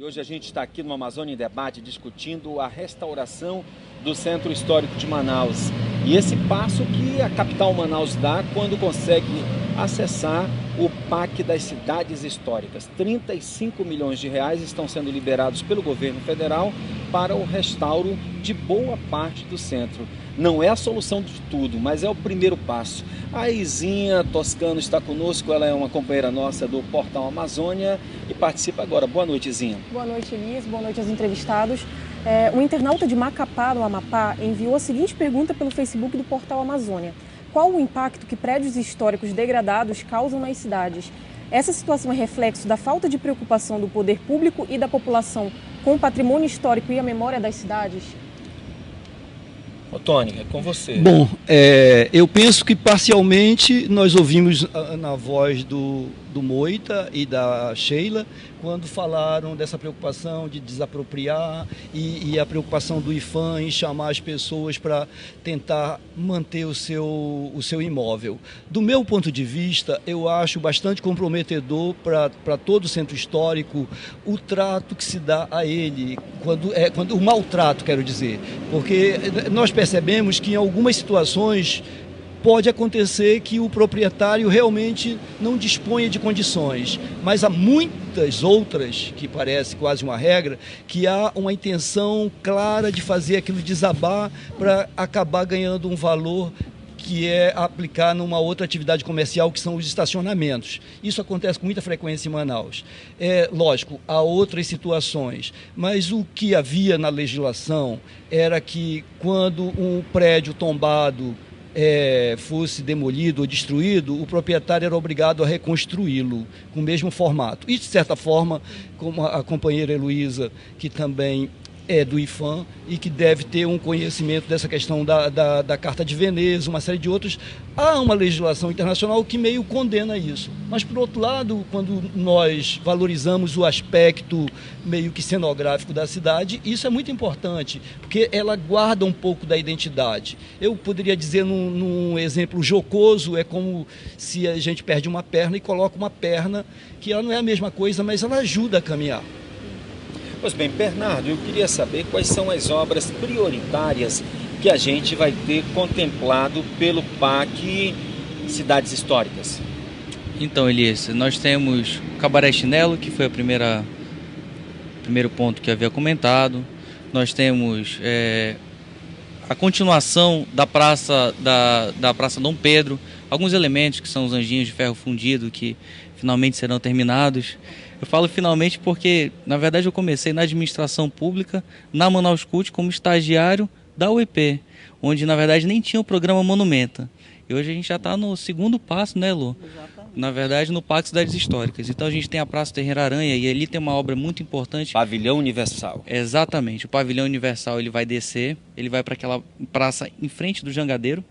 hoje a gente está aqui no Amazônia em Debate discutindo a restauração do Centro Histórico de Manaus. E esse passo que a capital Manaus dá quando consegue acessar o PAC das cidades históricas. 35 milhões de reais estão sendo liberados pelo governo federal para o restauro de boa parte do centro. Não é a solução de tudo, mas é o primeiro passo. A Izinha Toscano está conosco, ela é uma companheira nossa do Portal Amazônia e participa agora. Boa noite, Izinha. Boa noite, Elias. Boa noite aos entrevistados. Um internauta de Macapá, no Amapá, enviou a seguinte pergunta pelo Facebook do Portal Amazônia. Qual o impacto que prédios históricos degradados causam nas cidades? Essa situação é reflexo da falta de preocupação do poder público e da população com o patrimônio histórico e a memória das cidades? Ô, Tony, é com você. Bom, eu penso que parcialmente nós ouvimos na voz do Moita e da Sheila quando falaram dessa preocupação de desapropriar e a preocupação do IPHAN em chamar as pessoas para tentar manter o seu imóvel. Do meu ponto de vista, eu acho bastante comprometedor para todo o centro histórico o trato que se dá a ele, o maltrato, quero dizer, porque nós percebemos que em algumas situações pode acontecer que o proprietário realmente não disponha de condições, mas há muitas outras, que parece quase uma regra, que há uma intenção clara de fazer aquilo desabar para acabar ganhando um valor que é aplicar numa outra atividade comercial, que são os estacionamentos. Isso acontece com muita frequência em Manaus. Lógico, há outras situações, mas o que havia na legislação era que quando um prédio tombado fosse demolido ou destruído, o proprietário era obrigado a reconstruí-lo com o mesmo formato. E, de certa forma, como a companheira Heloísa, que também é do IPHAN e que deve ter um conhecimento dessa questão da Carta de Veneza, uma série de outros, há uma legislação internacional que meio condena isso. Mas, por outro lado, quando nós valorizamos o aspecto meio que cenográfico da cidade, isso é muito importante, porque ela guarda um pouco da identidade. Eu poderia dizer, num exemplo jocoso, é como se a gente perde uma perna e coloca uma perna, que ela não é a mesma coisa, mas ela ajuda a caminhar. Pois bem, Bernardo, eu queria saber quais são as obras prioritárias que a gente vai ter contemplado pelo PAC Cidades Históricas. Então, Elias, nós temos o Cabaré Chinelo, que foi o primeiro ponto que havia comentado. Nós temos a continuação da Praça Dom Pedro, alguns elementos que são os anjinhos de ferro fundido que finalmente serão terminados. Eu falo finalmente porque, na verdade, eu comecei na administração pública, na Manaus Cult, como estagiário da UEP, onde, na verdade, nem tinha o programa Monumenta. E hoje a gente já está no segundo passo, né, Lu? Exatamente. Na verdade, no PAC Cidades Históricas. Então, a gente tem a Praça Terreira Aranha e ali tem uma obra muito importante. Pavilhão Universal. Exatamente. O Pavilhão Universal ele vai descer, ele vai para aquela praça em frente do Jangadeiro.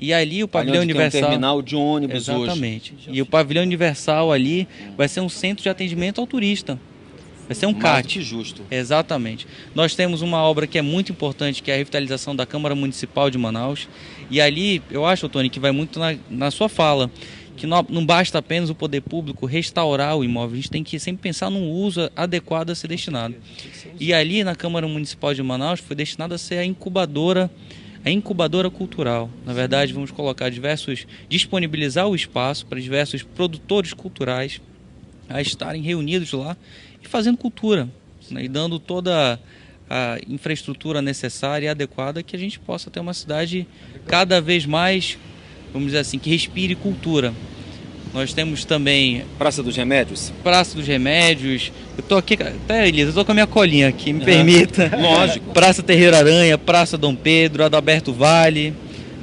E ali o Pavilhão Universal... Tem um terminal de ônibus. Exatamente. Hoje. E o Pavilhão Universal ali vai ser um centro de atendimento ao turista. Vai ser um CAT. Que justo. Exatamente. Nós temos uma obra que é muito importante, que é a revitalização da Câmara Municipal de Manaus. E ali, eu acho, Tony, que vai muito na sua fala, que não basta apenas o poder público restaurar o imóvel, a gente tem que sempre pensar num uso adequado a ser destinado. E ali na Câmara Municipal de Manaus foi destinada a ser a incubadora cultural. Na verdade, vamos disponibilizar o espaço para diversos produtores culturais a estarem reunidos lá e fazendo cultura, né, e dando toda a infraestrutura necessária e adequada que a gente possa ter uma cidade cada vez mais, vamos dizer assim, que respire cultura. Nós temos também... Praça dos Remédios? Praça dos Remédios. Eu estou aqui, até Elisa, eu estou com a minha colinha aqui, me permita. Lógico. Praça Terreira Aranha, Praça Dom Pedro, Adalberto Vale.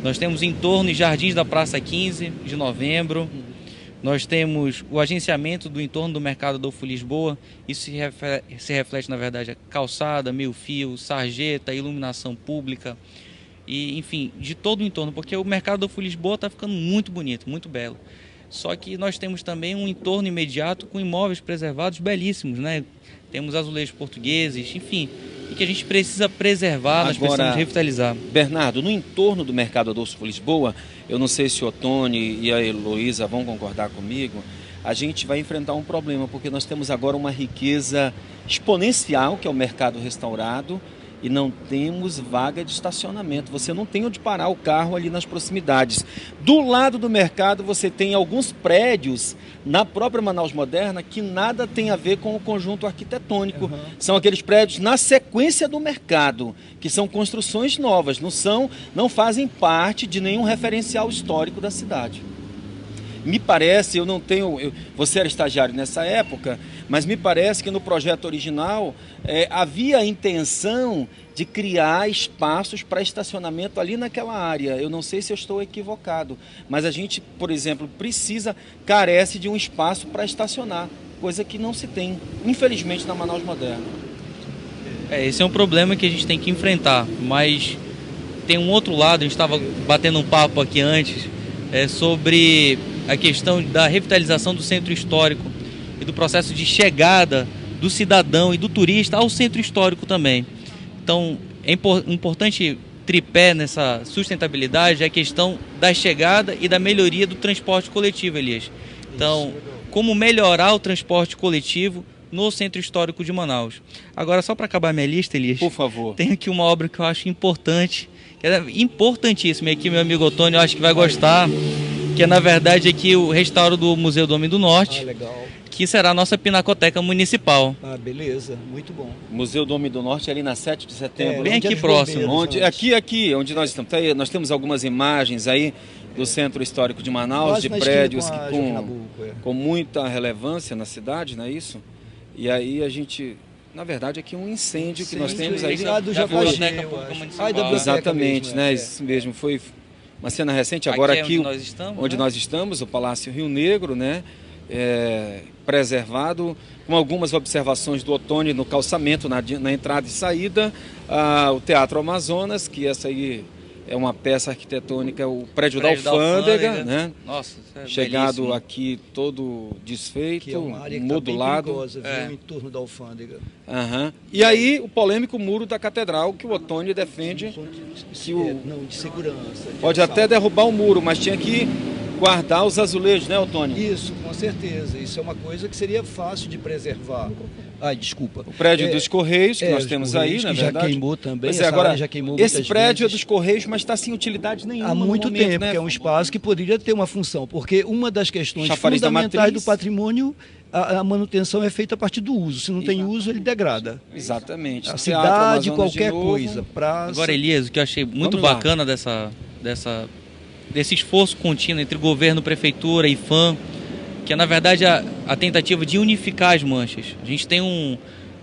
Nós temos entorno e jardins da Praça 15 de Novembro. Nós temos o agenciamento do entorno do Mercado Adolfo Lisboa. Isso se reflete, na verdade, a calçada, meio-fio, sarjeta, iluminação pública. E, enfim, de todo o entorno, porque o Mercado Adolfo Lisboa está ficando muito bonito, muito belo. Só que nós temos também um entorno imediato com imóveis preservados belíssimos, né? Temos azulejos portugueses, enfim, e que a gente precisa preservar, nós precisamos revitalizar. Bernardo, no entorno do Mercado Adolfo Lisboa, eu não sei se o Tony e a Heloísa vão concordar comigo, a gente vai enfrentar um problema, porque nós temos agora uma riqueza exponencial, que é o mercado restaurado, e não temos vaga de estacionamento. Você não tem onde parar o carro ali nas proximidades. Do lado do mercado você tem alguns prédios na própria Manaus Moderna que nada tem a ver com o conjunto arquitetônico. São aqueles prédios na sequência do mercado, que são construções novas, não fazem parte de nenhum referencial histórico da cidade. Me parece, você era estagiário nessa época, mas me parece que no projeto original havia a intenção de criar espaços para estacionamento ali naquela área. Eu não sei se eu estou equivocado, mas a gente, por exemplo, carece de um espaço para estacionar, coisa que não se tem, infelizmente, na Manaus Moderna. Esse é um problema que a gente tem que enfrentar, mas tem um outro lado, a gente estava batendo um papo aqui antes, sobre a questão da revitalização do centro histórico e do processo de chegada do cidadão e do turista ao centro histórico também. Então, um importante tripé nessa sustentabilidade é a questão da chegada e da melhoria do transporte coletivo, Elias. Então, como melhorar o transporte coletivo no centro histórico de Manaus. Agora, só para acabar minha lista, Elias, por favor, tem aqui uma obra que eu acho importante, que é importantíssima, e aqui meu amigo Otônio eu acho que vai gostar, que é na verdade aqui o restauro do Museu do Homem do Norte, legal. Que será a nossa pinacoteca municipal. Beleza, muito bom. Museu do Homem do Norte ali na 7 de setembro. Bem aqui próximo. Aqui onde nós estamos. Tá aí, nós temos algumas imagens aí do Centro Histórico de Manaus, quase de prédios com muita relevância na cidade, não é isso? E aí a gente... Na verdade, aqui um incêndio que nós temos aí. Da Biblioteca Pública Municipal. Exatamente, né? Isso mesmo. Foi uma cena recente. Agora aqui onde nós estamos, o Palácio Rio Negro, né? Preservado, com algumas observações do Otônio no calçamento, na entrada e saída. O Teatro Amazonas, que essa aí é uma peça arquitetônica, o prédio da Alfândega, né? Nossa, chegado belíssimo. Aqui todo desfeito, que é uma área que modulado. Tá bem perigosa, em torno da Alfândega. E aí o polêmico muro da Catedral, que o Otônio defende de segurança. Pode até derrubar o muro, mas tinha que guardar os azulejos, né, Otônio? Isso, com certeza. Isso é uma coisa que seria fácil de preservar. Desculpa. O prédio dos Correios, que nós temos aí, na verdade. Já queimou também. Agora, já queimou esse prédio vezes. É dos Correios, mas está sem utilidade nenhuma. Há muito tempo, né? que é um espaço que poderia ter uma função, porque uma das questões Chafariz fundamentais do patrimônio, a manutenção é feita a partir do uso. Se não tem uso, ele degrada. Exatamente. A cidade, qualquer coisa. Praça. Agora, Elias, o que eu achei muito bacana desse esforço contínuo entre governo, prefeitura e IPHAN, que é na verdade a tentativa de unificar as manchas. A gente tem um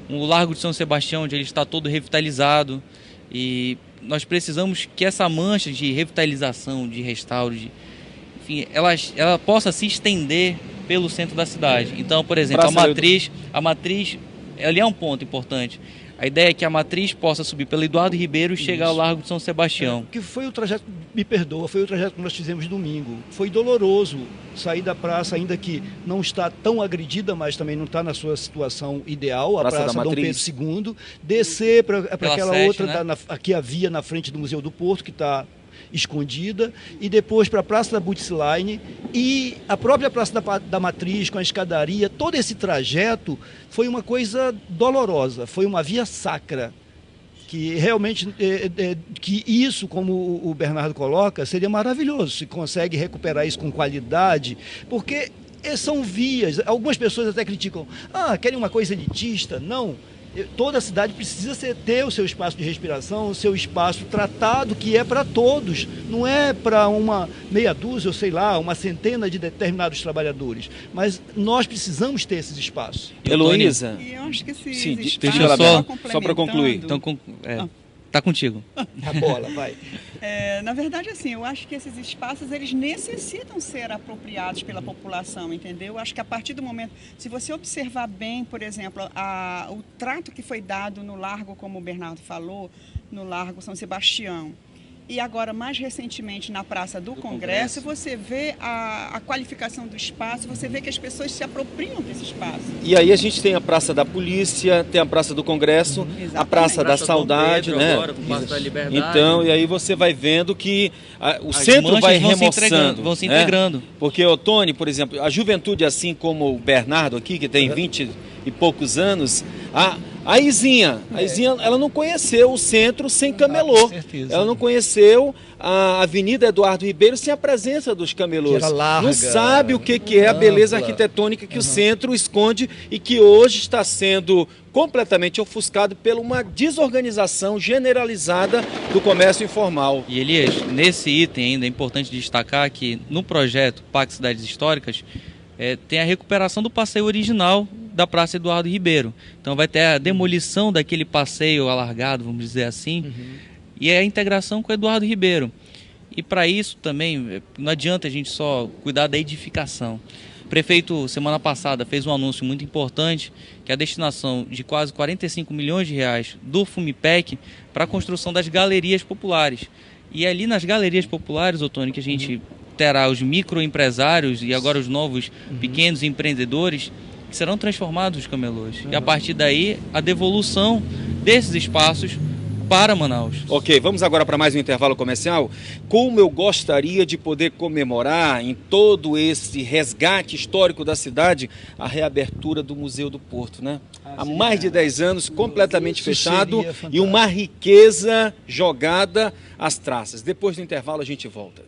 Largo de São Sebastião, onde ele está todo revitalizado, e nós precisamos que essa mancha de revitalização, de restauro, enfim, ela possa se estender pelo centro da cidade. Então, por exemplo, a matriz ali é um ponto importante. A ideia é que a matriz possa subir pelo Eduardo Ribeiro e chegar ao Largo de São Sebastião. Que foi o trajeto, me perdoa, foi o trajeto que nós fizemos domingo. Foi doloroso sair da praça, ainda que não está tão agredida, mas também não está na sua situação ideal, a Praça Dom Pedro II, descer para aquela outra, né? Aqui havia na frente do Museu do Porto, que está escondida, e depois para a Praça da Butzeline e a própria Praça da Matriz, com a escadaria. Todo esse trajeto foi uma coisa dolorosa, foi uma via sacra, que realmente, que isso, como o Bernardo coloca, seria maravilhoso, se consegue recuperar isso com qualidade, porque são vias. Algumas pessoas até criticam, querem uma coisa elitista. Não. Toda a cidade precisa ter o seu espaço de respiração, o seu espaço tratado, que é para todos, não é para uma meia dúzia, ou sei lá, uma centena de determinados trabalhadores. Mas nós precisamos ter esses espaços. Heloísa? E eu acho que esses deixa eu só para concluir. Então, tá contigo. A bola, vai. Na verdade, assim, eu acho que esses espaços, eles necessitam ser apropriados pela população, entendeu? Eu acho que a partir do momento, se você observar bem, por exemplo, o trato que foi dado no Largo, como o Bernardo falou, no Largo São Sebastião, E agora, mais recentemente, na Praça do Congresso, você vê a qualificação do espaço, você vê que as pessoas se apropriam desse espaço. E aí a gente tem a Praça da Polícia, tem a Praça do Congresso, a Praça da Saudade, Pedro, né? Agora, com o Paço da Liberdade. Então, e aí você vai vendo que o As centro vai manchas remoçando. vão se integrando. Porque, o Tony, por exemplo, a juventude, assim como o Bernardo aqui, que tem 20 e poucos anos, a Izinha, ela não conheceu o centro sem camelô. Com certeza. Ela não conheceu a Avenida Eduardo Ribeiro sem a presença dos camelôs. Que era larga, não sabe o que é a beleza ampla. arquitetônica que o centro esconde e que hoje está sendo completamente ofuscado por uma desorganização generalizada do comércio informal. E Elias, nesse item ainda é importante destacar que no projeto Parque Cidades Históricas tem a recuperação do passeio original da Praça Eduardo Ribeiro. Então vai ter a demolição daquele passeio alargado, vamos dizer assim, e a integração com o Eduardo Ribeiro. E para isso também não adianta a gente só cuidar da edificação. O prefeito, semana passada, fez um anúncio muito importante, que é a destinação de quase 45 milhões de reais do FUMIPEC para a construção das galerias populares. E ali nas galerias populares, Otônio, que a gente terá os microempresários e agora os novos pequenos empreendedores que serão transformados nos camelôs. E a partir daí, a devolução desses espaços para Manaus. Ok, vamos agora para mais um intervalo comercial. Como eu gostaria de poder comemorar em todo esse resgate histórico da cidade a reabertura do Museu do Porto, né? Há mais de 10 anos, completamente fechado e uma riqueza jogada às traças. Depois do intervalo a gente volta.